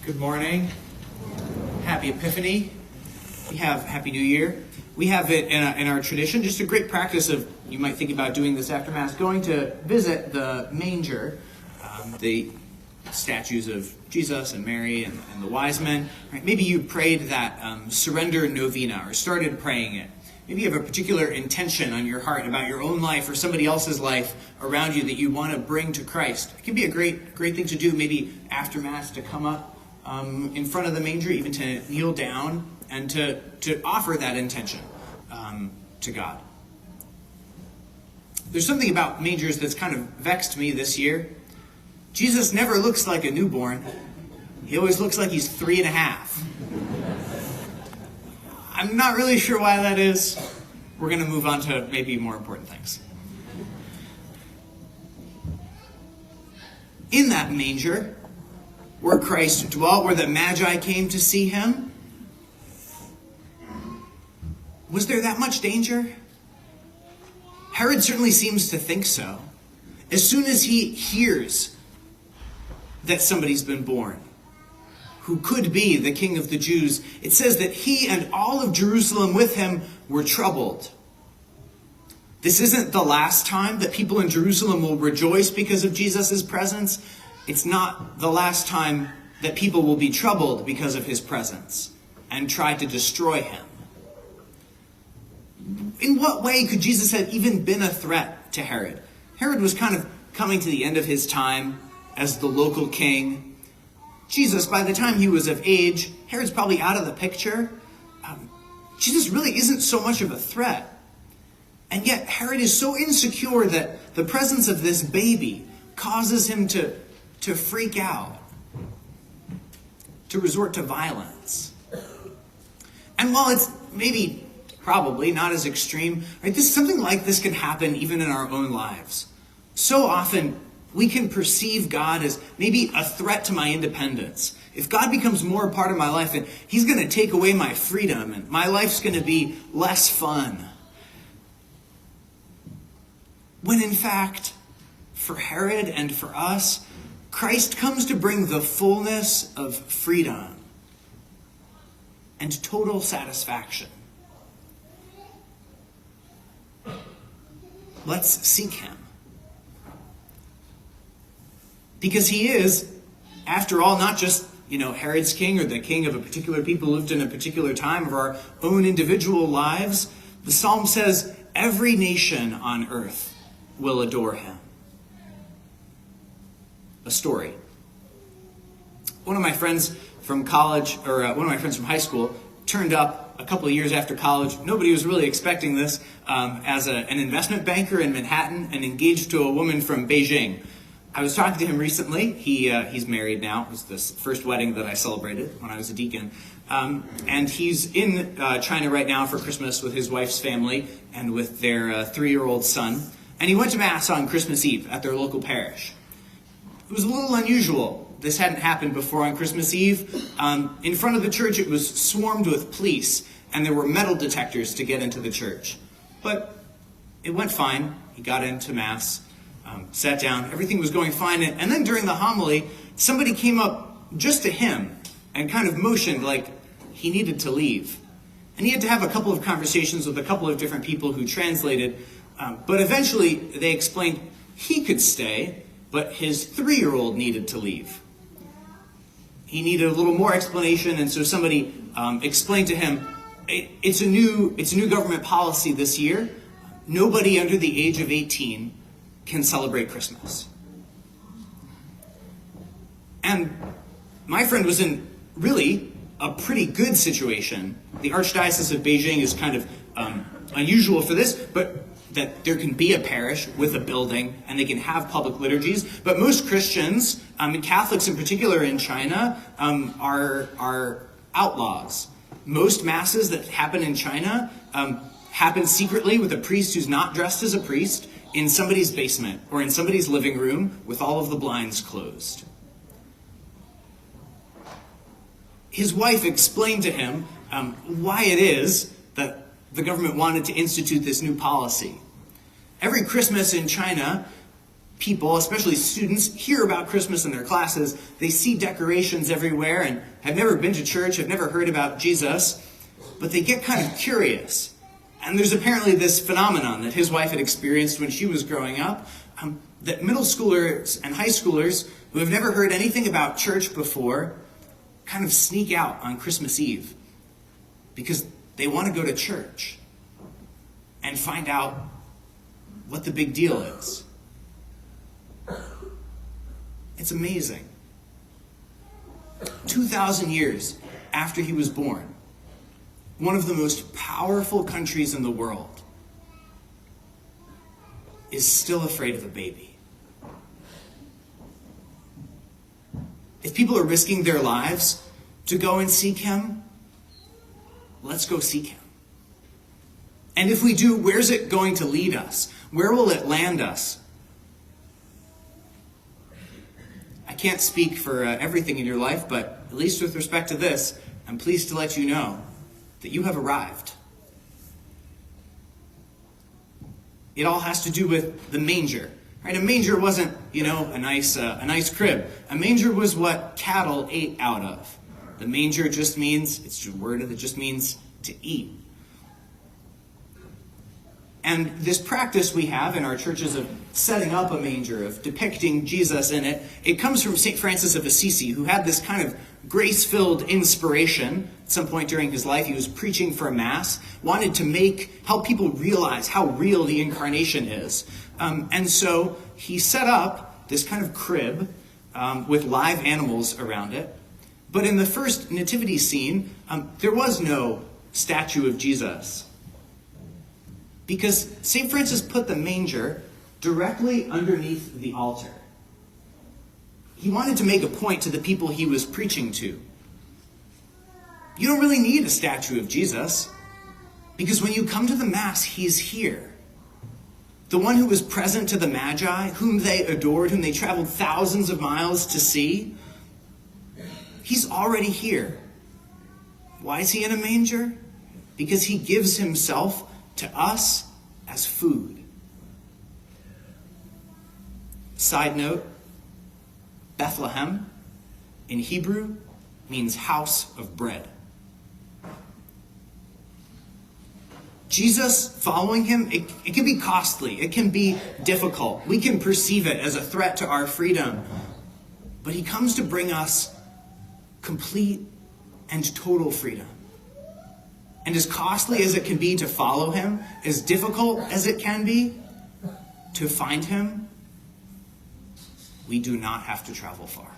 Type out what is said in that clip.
Good morning. Happy Epiphany. We have Happy New Year. We have it in our tradition, just a great practice of, you might think about doing this after Mass, going to visit the Manger, the statues of Jesus and Mary and the wise men. Right? Maybe you prayed that surrender novena or started praying it. Maybe you have a particular intention on your heart about your own life or somebody else's life around you that you want to bring to Christ. It can be a great thing to do, maybe after Mass, to come up in front of the manger, even to kneel down and to offer that intention to God. There's something about mangers that's kind of vexed me this year. Jesus never looks like a newborn. He always looks like he's 3.5. I'm not really sure why that is. We're going to move on to maybe more important things. In that manger, where Christ dwelt, where the Magi came to see him, was there that much danger? Herod certainly seems to think so. As soon as he hears that somebody's been born, who could be the King of the Jews, it says that he and all of Jerusalem with him were troubled. This isn't the last time that people in Jerusalem will rejoice because of Jesus' presence. It's not the last time that people will be troubled because of his presence and try to destroy him. In what way could Jesus have even been a threat to Herod? Herod was kind of coming to the end of his time as the local king. Jesus, by the time he was of age, Herod's probably out of the picture. Jesus really isn't so much of a threat. And yet Herod is so insecure that the presence of this baby causes him to freak out, to resort to violence. And while it's probably not as extreme, right, something like this can happen even in our own lives. So often we can perceive God as maybe a threat to my independence. If God becomes more a part of my life, then he's going to take away my freedom and my life's going to be less fun. When in fact, for Herod and for us, Christ comes to bring the fullness of freedom and total satisfaction. Let's seek him. Because he is, after all, not just, Herod's king or the king of a particular people who lived in a particular time of our own individual lives. The psalm says, every nation on earth will adore him. A story. One of my friends from college, or one of my friends from high school, turned up a couple of years after college. Nobody was really expecting this, as an investment banker in Manhattan and engaged to a woman from Beijing. I was talking to him recently. He's married now. It was the first wedding that I celebrated when I was a deacon. And he's in China right now for Christmas with his wife's family and with their 3-year-old son. And he went to Mass on Christmas Eve at their local parish. It was a little unusual. This hadn't happened before on Christmas Eve. In front of the church, it was swarmed with police, and there were metal detectors to get into the church. But it went fine. He got into Mass, sat down. Everything was going fine. And then during the homily, somebody came up just to him and kind of motioned like he needed to leave. And he had to have a couple of conversations with a couple of different people who translated. But eventually, they explained he could stay, but his 3-year-old needed to leave. He needed a little more explanation, and so somebody explained to him, it's a new government policy this year. Nobody under the age of 18 can celebrate Christmas. And my friend was in really a pretty good situation. The Archdiocese of Beijing is kind of unusual for this, but that there can be a parish with a building and they can have public liturgies. But most Christians, and Catholics in particular in China, are outlaws. Most masses that happen in China happen secretly with a priest who's not dressed as a priest in somebody's basement or in somebody's living room with all of the blinds closed. His wife explained to him why it is that the government wanted to institute this new policy. Every Christmas in China, people, especially students, hear about Christmas in their classes. They see decorations everywhere and have never been to church, have never heard about Jesus, but they get kind of curious. And there's apparently this phenomenon that his wife had experienced when she was growing up, that middle schoolers and high schoolers who have never heard anything about church before kind of sneak out on Christmas Eve because they want to go to church and find out what the big deal is. It's amazing. 2,000 years after he was born, one of the most powerful countries in the world is still afraid of a baby. If people are risking their lives to go and seek him, let's go seek him. And if we do, where's it going to lead us? Where will it land us? I can't speak for everything in your life, but at least with respect to this, I'm pleased to let you know that you have arrived. It all has to do with the manger. Right? A manger wasn't, a nice crib. A manger was what cattle ate out of. The manger just means, it's a word that just means to eat. And this practice we have in our churches of setting up a manger, of depicting Jesus in it, it comes from St. Francis of Assisi, who had this kind of grace-filled inspiration. At some point during his life, he was preaching for a Mass, wanted to help people realize how real the Incarnation is. And so he set up this kind of crib with live animals around it. But in the first nativity scene, there was no statue of Jesus, because St. Francis put the manger directly underneath the altar. He wanted to make a point to the people he was preaching to. You don't really need a statue of Jesus, because when you come to the Mass, he's here. The one who was present to the Magi, whom they adored, whom they traveled thousands of miles to see, he's already here. Why is he in a manger? Because he gives himself to us as food. Side note, Bethlehem in Hebrew means house of bread. Jesus, following him, it can be costly. It can be difficult. We can perceive it as a threat to our freedom. But he comes to bring us complete and total freedom. And as costly as it can be to follow him, as difficult as it can be to find him, we do not have to travel far.